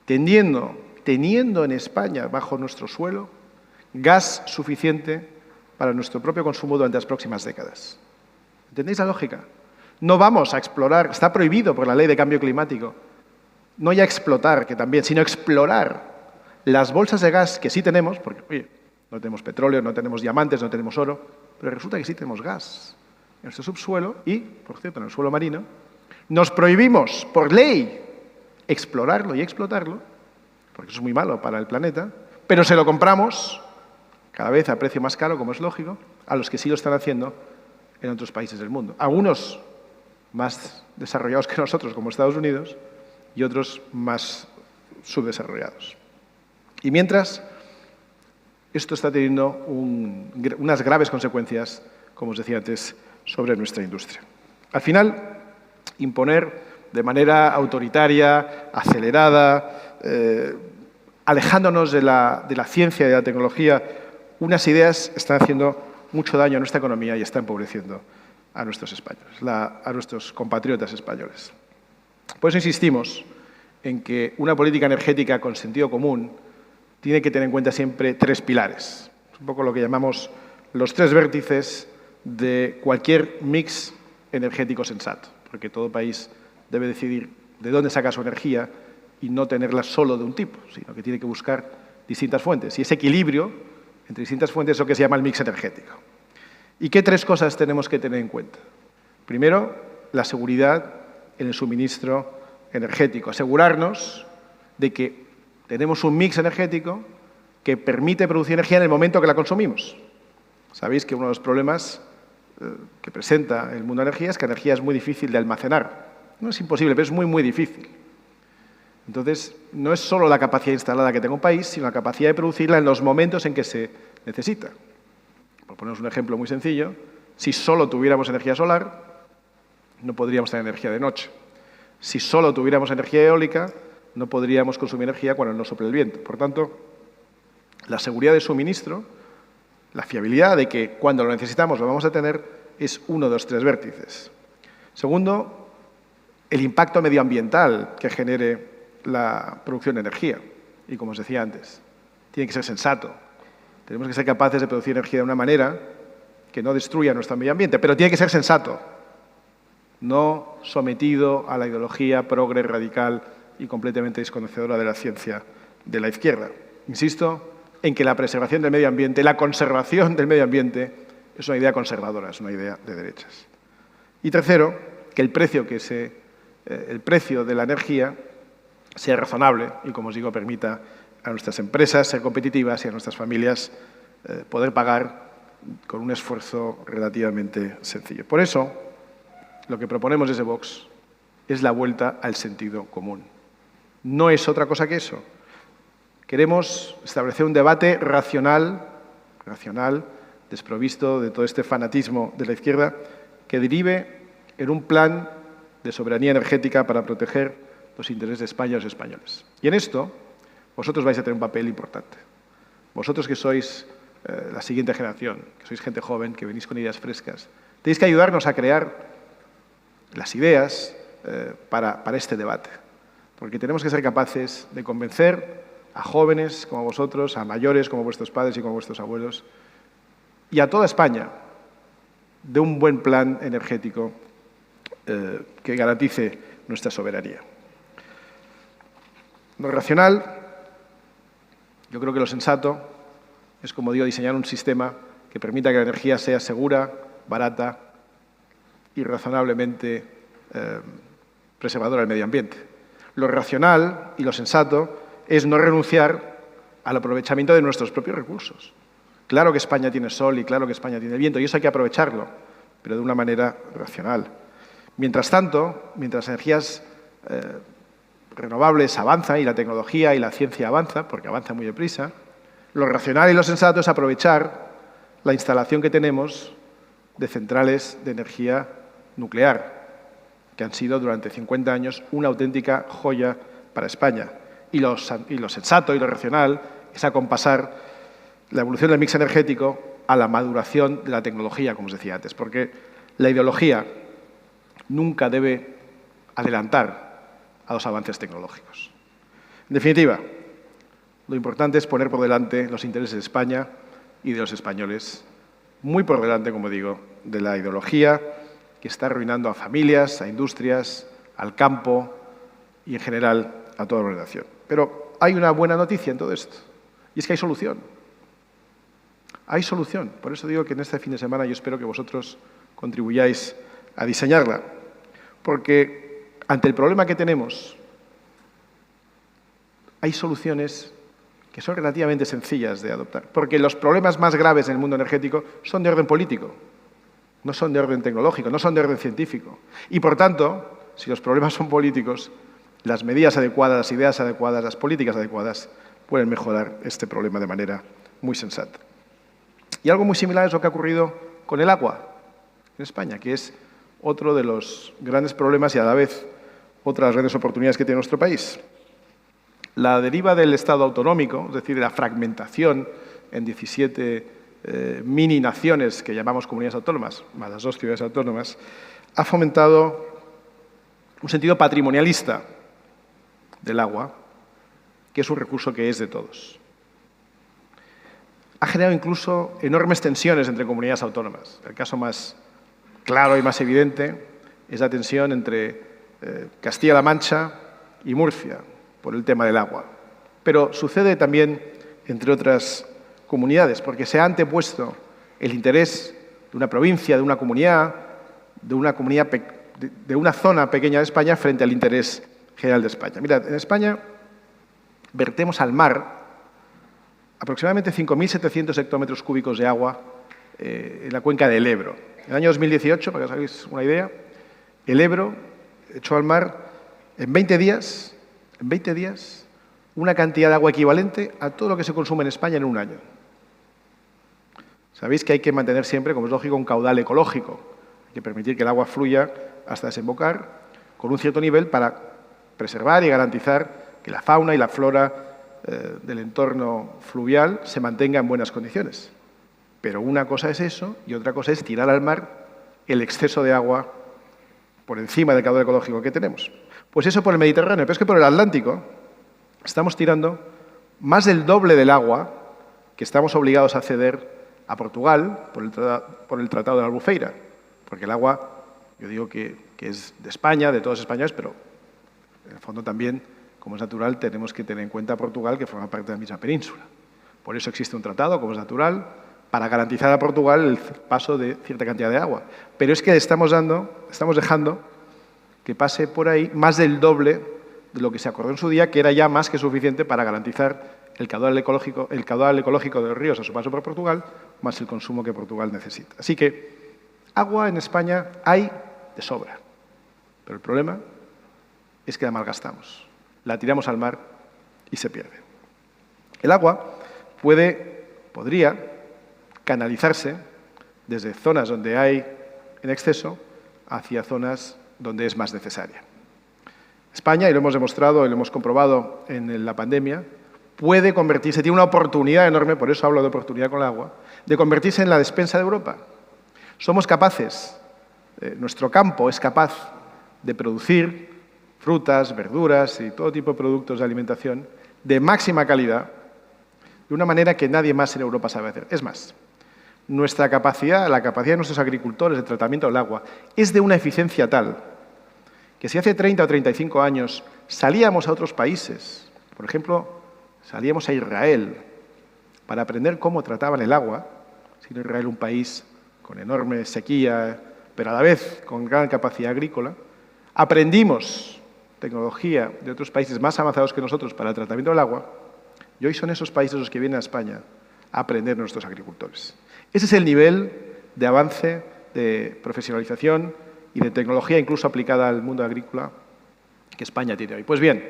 teniendo en España, bajo nuestro suelo, gas suficiente para nuestro propio consumo durante las próximas décadas. ¿Entendéis la lógica? No vamos a explorar, está prohibido por la Ley de Cambio Climático, no ya explotar, que también, sino explorar las bolsas de gas que sí tenemos, porque, oye, no tenemos petróleo, no tenemos diamantes, no tenemos oro, pero resulta que sí tenemos gas en nuestro subsuelo y, por cierto, en el suelo marino. Nos prohibimos, por ley, explorarlo y explotarlo, porque eso es muy malo para el planeta, pero se lo compramos, cada vez a precio más caro, como es lógico, a los que sí lo están haciendo en otros países del mundo. Algunos más desarrollados que nosotros, como Estados Unidos, y otros más subdesarrollados. Y mientras, esto está teniendo unas graves consecuencias, como os decía antes, sobre nuestra industria. Al final, imponer de manera autoritaria, acelerada, alejándonos de la ciencia y de la tecnología, unas ideas están haciendo mucho daño a nuestra economía y está empobreciendo a nuestros españoles, a nuestros compatriotas españoles. Por eso insistimos en que una política energética con sentido común tiene que tener en cuenta siempre tres pilares. Es un poco lo que llamamos los tres vértices de cualquier mix energético sensato, porque todo país debe decidir de dónde saca su energía y no tenerla solo de un tipo, sino que tiene que buscar distintas fuentes. Y ese equilibrio entre distintas fuentes es lo que se llama el mix energético. ¿Y qué tres cosas tenemos que tener en cuenta? Primero, la seguridad en el suministro energético. Asegurarnos de que tenemos un mix energético que permite producir energía en el momento que la consumimos. Sabéis que uno de los problemas que presenta el mundo de la energía es que la energía es muy difícil de almacenar. No es imposible, pero es muy, muy difícil. Entonces, no es solo la capacidad instalada que tenga un país, sino la capacidad de producirla en los momentos en que se necesita. Por poneros un ejemplo muy sencillo, si solo tuviéramos energía solar, no podríamos tener energía de noche. Si solo tuviéramos energía eólica, no podríamos consumir energía cuando no sople el viento. Por tanto, la seguridad de suministro, la fiabilidad de que cuando lo necesitamos lo vamos a tener, es uno de los tres vértices. Segundo, el impacto medioambiental que genere la producción de energía. Y como os decía antes, tiene que ser sensato. Tenemos que ser capaces de producir energía de una manera que no destruya nuestro medio ambiente, pero tiene que ser sensato, no sometido a la ideología progre, radical y completamente desconocedora de la ciencia de la izquierda. Insisto en que la preservación del medio ambiente, la conservación del medio ambiente, es una idea conservadora, es una idea de derechas. Y tercero, que el precio de la energía sea razonable y, como os digo, permita a nuestras empresas ser competitivas y a nuestras familias poder pagar con un esfuerzo relativamente sencillo. Por eso, lo que proponemos desde Vox es la vuelta al sentido común. No es otra cosa que eso. Queremos establecer un debate racional, desprovisto de todo este fanatismo de la izquierda, que derive en un plan de soberanía energética para proteger los intereses de España y los españoles. Y en esto, vosotros vais a tener un papel importante. Vosotros que sois la siguiente generación, que sois gente joven, que venís con ideas frescas, tenéis que ayudarnos a crear las ideas para este debate. Porque tenemos que ser capaces de convencer a jóvenes como vosotros, a mayores como vuestros padres y como vuestros abuelos, y a toda España, de un buen plan energético que garantice nuestra soberanía. Lo racional, yo creo que lo sensato, es, como digo, diseñar un sistema que permita que la energía sea segura, barata y razonablemente preservadora del medio ambiente. Lo racional y lo sensato es no renunciar al aprovechamiento de nuestros propios recursos. Claro que España tiene sol y claro que España tiene viento, y eso hay que aprovecharlo, pero de una manera racional. Mientras tanto, mientras las energías renovables avanzan y la tecnología y la ciencia avanza, porque avanza muy deprisa, lo racional y lo sensato es aprovechar la instalación que tenemos de centrales de energía nuclear, que han sido durante 50 años una auténtica joya para España. Y lo sensato y lo racional es acompasar la evolución del mix energético a la maduración de la tecnología, como os decía antes, porque la ideología nunca debe adelantar a los avances tecnológicos. En definitiva, lo importante es poner por delante los intereses de España y de los españoles, muy por delante, como digo, de la ideología que está arruinando a familias, a industrias, al campo y, en general, a toda la nación. Pero hay una buena noticia en todo esto, y es que hay solución. Hay solución. Por eso digo que en este fin de semana yo espero que vosotros contribuyáis a diseñarla, porque ante el problema que tenemos hay soluciones que son relativamente sencillas de adoptar, porque los problemas más graves en el mundo energético son de orden político, no son de orden tecnológico, no son de orden científico. Y, por tanto, si los problemas son políticos, las medidas adecuadas, las ideas adecuadas, las políticas adecuadas pueden mejorar este problema de manera muy sensata. Y algo muy similar es lo que ha ocurrido con el agua en España, que es otro de los grandes problemas y, a la vez, otra de las grandes oportunidades que tiene nuestro país. La deriva del Estado autonómico, es decir, la fragmentación en 17 mini naciones que llamamos comunidades autónomas, más las 2 ciudades autónomas, ha fomentado un sentido patrimonialista del agua, que es un recurso que es de todos. Ha generado incluso enormes tensiones entre comunidades autónomas. El caso más claro y más evidente es la tensión entre Castilla-La Mancha y Murcia por el tema del agua. Pero sucede también entre otras comunidades, porque se ha antepuesto el interés de una provincia, de una comunidad, de una zona pequeña de España frente al interés general de España. Mirad, en España vertemos al mar aproximadamente 5.700 hectómetros cúbicos de agua en la cuenca del Ebro. En el año 2018, para que os hagáis una idea, el Ebro echó al mar en 20 días, una cantidad de agua equivalente a todo lo que se consume en España en un año. Sabéis que hay que mantener siempre, como es lógico, un caudal ecológico. Hay que permitir que el agua fluya hasta desembocar con un cierto nivel para preservar y garantizar que la fauna y la flora del entorno fluvial se mantenga en buenas condiciones. Pero una cosa es eso y otra cosa es tirar al mar el exceso de agua por encima del caudal ecológico que tenemos. Pues eso por el Mediterráneo, pero es que por el Atlántico estamos tirando más del doble del agua que estamos obligados a ceder a Portugal por el Tratado de la Albufeira. Porque el agua, yo digo que es de España, de todos los españoles, pero en el fondo también, como es natural, tenemos que tener en cuenta a Portugal, que forma parte de la misma península. Por eso existe un tratado, como es natural, para garantizar a Portugal el paso de cierta cantidad de agua. Pero es que estamos dejando que pase por ahí más del doble de lo que se acordó en su día, que era ya más que suficiente para garantizar el caudal ecológico de los ríos a su paso por Portugal, más el consumo que Portugal necesita. Así que agua en España hay de sobra, pero el problema es que la malgastamos, la tiramos al mar y se pierde. El agua podría canalizarse desde zonas donde hay en exceso hacia zonas donde es más necesaria. España, y lo hemos demostrado y lo hemos comprobado en la pandemia, puede convertirse, tiene una oportunidad enorme, por eso hablo de oportunidad con el agua, de convertirse en la despensa de Europa. Somos capaces, nuestro campo es capaz de producir frutas, verduras y todo tipo de productos de alimentación de máxima calidad, de una manera que nadie más en Europa sabe hacer. Es más, nuestra capacidad, la capacidad de nuestros agricultores de tratamiento del agua es de una eficiencia tal que si hace 30 o 35 años salíamos a otros países, por ejemplo, salíamos a Israel para aprender cómo trataban el agua, siendo Israel un país con enorme sequía, pero a la vez con gran capacidad agrícola, aprendimos tecnología de otros países más avanzados que nosotros para el tratamiento del agua, y hoy son esos países los que vienen a España a aprender nuestros agricultores. Ese es el nivel de avance, de profesionalización y de tecnología incluso aplicada al mundo agrícola que España tiene hoy. Pues bien,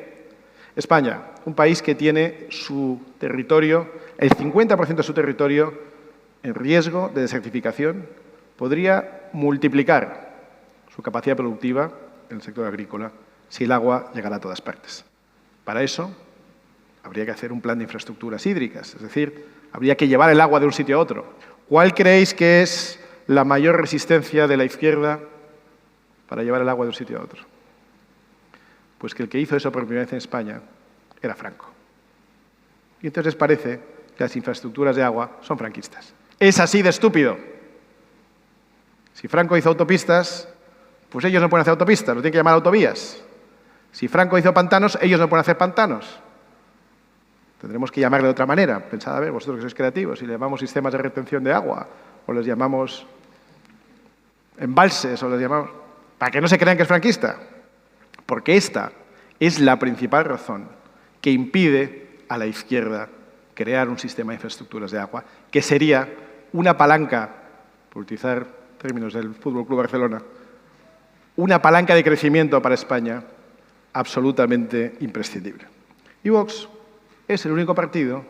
España, un país que tiene su territorio, el 50% de su territorio en riesgo de desertificación, podría multiplicar su capacidad productiva en el sector agrícola si el agua llegara a todas partes. Para eso habría que hacer un plan de infraestructuras hídricas, es decir, habría que llevar el agua de un sitio a otro. ¿Cuál creéis que es la mayor resistencia de la izquierda para llevar el agua de un sitio a otro? Pues que el que hizo eso por primera vez en España era Franco. Y entonces parece que las infraestructuras de agua son franquistas. Es así de estúpido. Si Franco hizo autopistas, pues ellos no pueden hacer autopistas, lo tienen que llamar autovías. Si Franco hizo pantanos, ellos no pueden hacer pantanos. Tendremos que llamarle de otra manera. Pensad, a ver, vosotros que sois creativos, si le llamamos sistemas de retención de agua, o les llamamos embalses, o les llamamos... para que no se crean que es franquista. Porque esta es la principal razón que impide a la izquierda crear un sistema de infraestructuras de agua, que sería una palanca, por utilizar términos del Fútbol Club Barcelona, una palanca de crecimiento para España absolutamente imprescindible. Y Vox es el único partido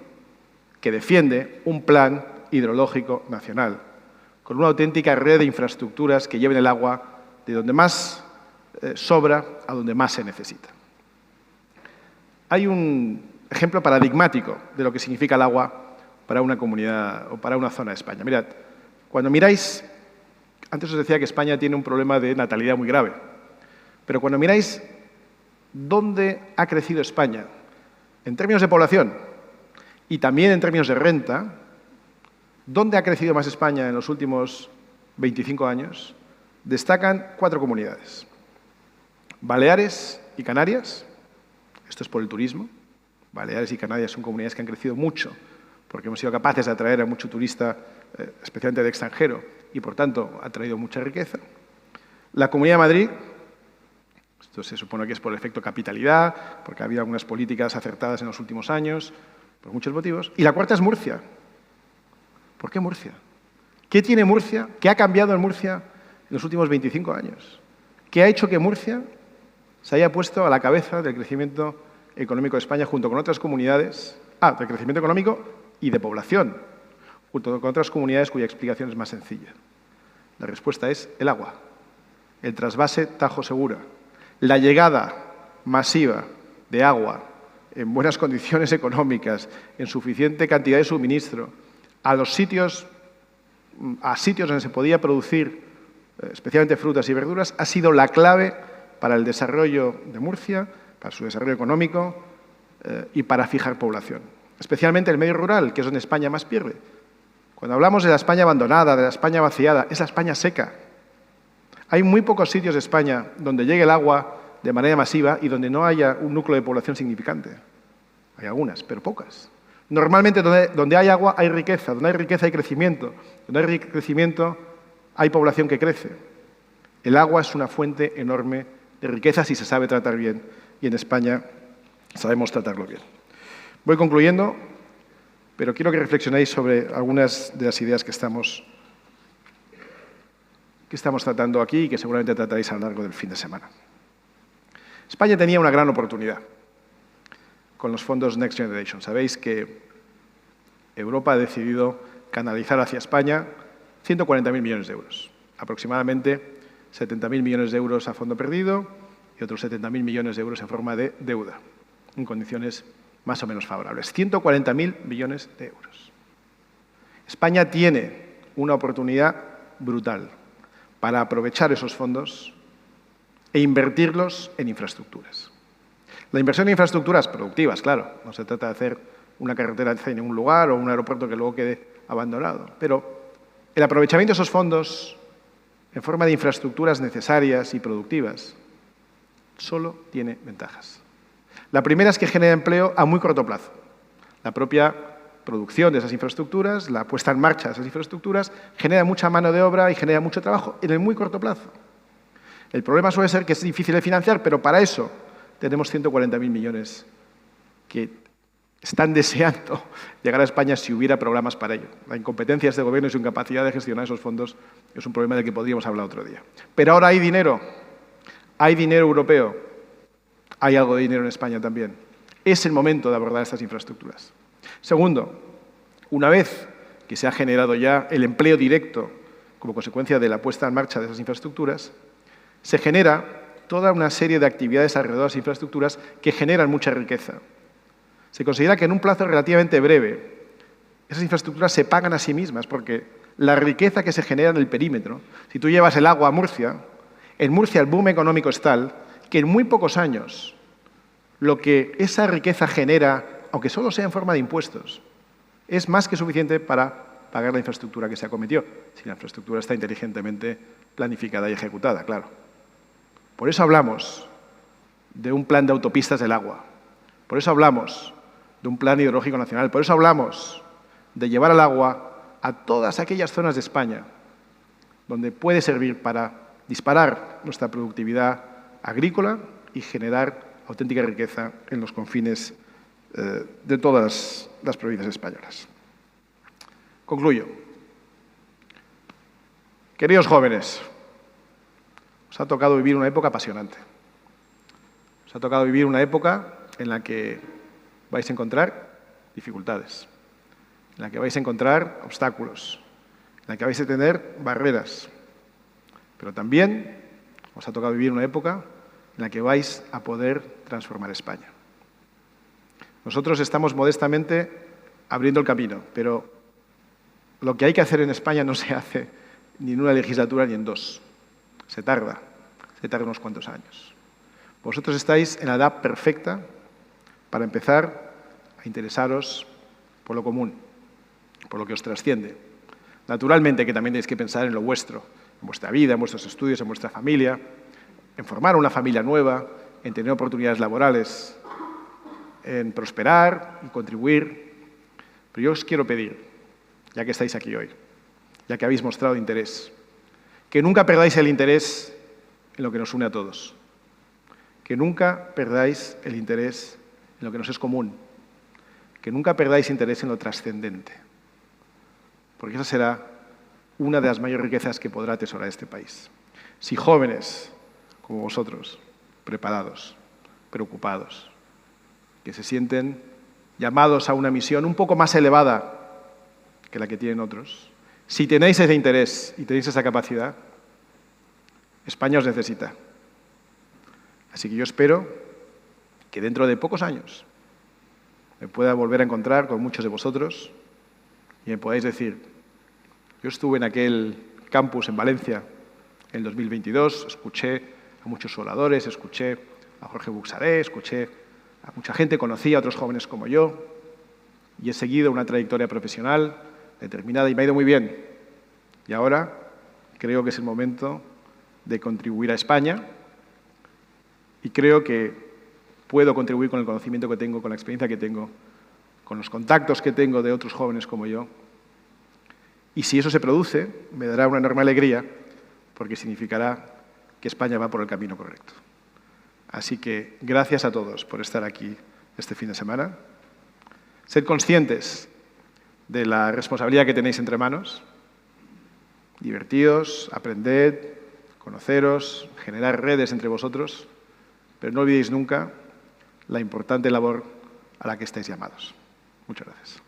que defiende un plan hidrológico nacional, con una auténtica red de infraestructuras que lleven el agua de donde más sobra a donde más se necesita. Hay un ejemplo paradigmático de lo que significa el agua para una comunidad o para una zona de España. Mirad, cuando miráis, antes os decía que España tiene un problema de natalidad muy grave, pero cuando miráis dónde ha crecido España, en términos de población y también en términos de renta, ¿dónde ha crecido más España en los últimos 25 años? Destacan 4 comunidades. Baleares y Canarias, esto es por el turismo. Baleares y Canarias son comunidades que han crecido mucho porque hemos sido capaces de atraer a mucho turista, especialmente de extranjero, y por tanto ha traído mucha riqueza. La Comunidad de Madrid, esto se supone que es por el efecto capitalidad, porque ha habido algunas políticas acertadas en los últimos años, por muchos motivos. Y la cuarta es Murcia. ¿Por qué Murcia? ¿Qué tiene Murcia? ¿Qué ha cambiado en Murcia en los últimos 25 años? ¿Qué ha hecho que Murcia se haya puesto a la cabeza del crecimiento económico de España junto con otras comunidades, de crecimiento económico y de población, junto con otras comunidades cuya explicación es más sencilla? La respuesta es el agua, el trasvase Tajo Segura, la llegada masiva de agua en buenas condiciones económicas, en suficiente cantidad de suministro, a sitios donde se podía producir especialmente frutas y verduras, ha sido la clave para el desarrollo de Murcia, para su desarrollo económico y para fijar población. especialmente el medio rural, que es donde España más pierde. Cuando hablamos de la España abandonada, de la España vaciada, es la España seca. Hay muy pocos sitios de España donde llegue el agua de manera masiva y donde no haya un núcleo de población significante. Hay algunas, pero pocas. Normalmente donde hay agua hay riqueza, donde hay riqueza hay crecimiento, donde hay crecimiento hay población que crece. El agua es una fuente enorme de riqueza si se sabe tratar bien, y en España sabemos tratarlo bien. Voy concluyendo, pero quiero que reflexionéis sobre algunas de las ideas que estamos tratando aquí y que seguramente trataréis a lo largo del fin de semana. España tenía una gran oportunidad con los fondos Next Generation. Sabéis que Europa ha decidido canalizar hacia España 140.000 millones de euros, aproximadamente 70.000 millones de euros a fondo perdido y otros 70.000 millones de euros en forma de deuda, en condiciones más o menos favorables. 140.000 millones de euros. España tiene una oportunidad brutal para aprovechar esos fondos e invertirlos en infraestructuras. La inversión en infraestructuras productivas, claro, no se trata de hacer una carretera hacia ningún lugar o un aeropuerto que luego quede abandonado, pero el aprovechamiento de esos fondos en forma de infraestructuras necesarias y productivas solo tiene ventajas. La primera es que genera empleo a muy corto plazo. La propia producción de esas infraestructuras, la puesta en marcha de esas infraestructuras, genera mucha mano de obra y genera mucho trabajo en el muy corto plazo. El problema suele ser que es difícil de financiar, pero para eso tenemos 140.000 millones que están deseando llegar a España si hubiera programas para ello. La incompetencia de este Gobierno y su incapacidad de gestionar esos fondos es un problema del que podríamos hablar otro día. Pero ahora hay dinero europeo, hay algo de dinero en España también. Es el momento de abordar estas infraestructuras. Segundo, una vez que se ha generado ya el empleo directo como consecuencia de la puesta en marcha de esas infraestructuras, se genera toda una serie de actividades alrededor de las infraestructuras que generan mucha riqueza. Se considera que en un plazo relativamente breve esas infraestructuras se pagan a sí mismas porque la riqueza que se genera en el perímetro, si tú llevas el agua a Murcia, en Murcia el boom económico es tal que en muy pocos años lo que esa riqueza genera, aunque solo sea en forma de impuestos, es más que suficiente para pagar la infraestructura que se acometió, si la infraestructura está inteligentemente planificada y ejecutada, claro. Por eso hablamos de un plan de autopistas del agua, por eso hablamos de un plan hidrológico nacional, por eso hablamos de llevar el agua a todas aquellas zonas de España donde puede servir para disparar nuestra productividad agrícola y generar auténtica riqueza en los confines de todas las provincias españolas. Concluyo. Queridos jóvenes, os ha tocado vivir una época apasionante. Os ha tocado vivir una época en la que vais a encontrar dificultades, en la que vais a encontrar obstáculos, en la que vais a tener barreras, pero también os ha tocado vivir una época en la que vais a poder transformar España. Nosotros estamos modestamente abriendo el camino, pero lo que hay que hacer en España no se hace ni en una legislatura ni en dos. Se tarda unos cuantos años. Vosotros estáis en la edad perfecta para empezar a interesaros por lo común, por lo que os trasciende. Naturalmente que también tenéis que pensar en lo vuestro, en vuestra vida, en vuestros estudios, en vuestra familia, en formar una familia nueva, en tener oportunidades laborales, en prosperar, en contribuir. Pero yo os quiero pedir, ya que estáis aquí hoy, ya que habéis mostrado interés, que nunca perdáis el interés en lo que nos une a todos, que nunca perdáis el interés en lo que nos es común, que nunca perdáis interés en lo trascendente, porque esa será una de las mayores riquezas que podrá atesorar este país. Si jóvenes como vosotros, preparados, preocupados, que se sienten llamados a una misión un poco más elevada que la que tienen otros, si tenéis ese interés y tenéis esa capacidad, España os necesita. Así que yo espero que dentro de pocos años me pueda volver a encontrar con muchos de vosotros y me podáis decir, yo estuve en aquel campus en Valencia en el 2022, escuché a muchos oradores, escuché a Jorge Buxadé, escuché a mucha gente, conocí a otros jóvenes como yo y he seguido una trayectoria profesional determinada y me ha ido muy bien. Y ahora creo que es el momento de contribuir a España y creo que puedo contribuir con el conocimiento que tengo, con la experiencia que tengo, con los contactos que tengo de otros jóvenes como yo. Y si eso se produce, me dará una enorme alegría porque significará que España va por el camino correcto. Así que gracias a todos por estar aquí este fin de semana. Sed conscientes de la responsabilidad que tenéis entre manos. Divertíos, aprended, conoceros, generar redes entre vosotros, pero no olvidéis nunca la importante labor a la que estáis llamados. Muchas gracias.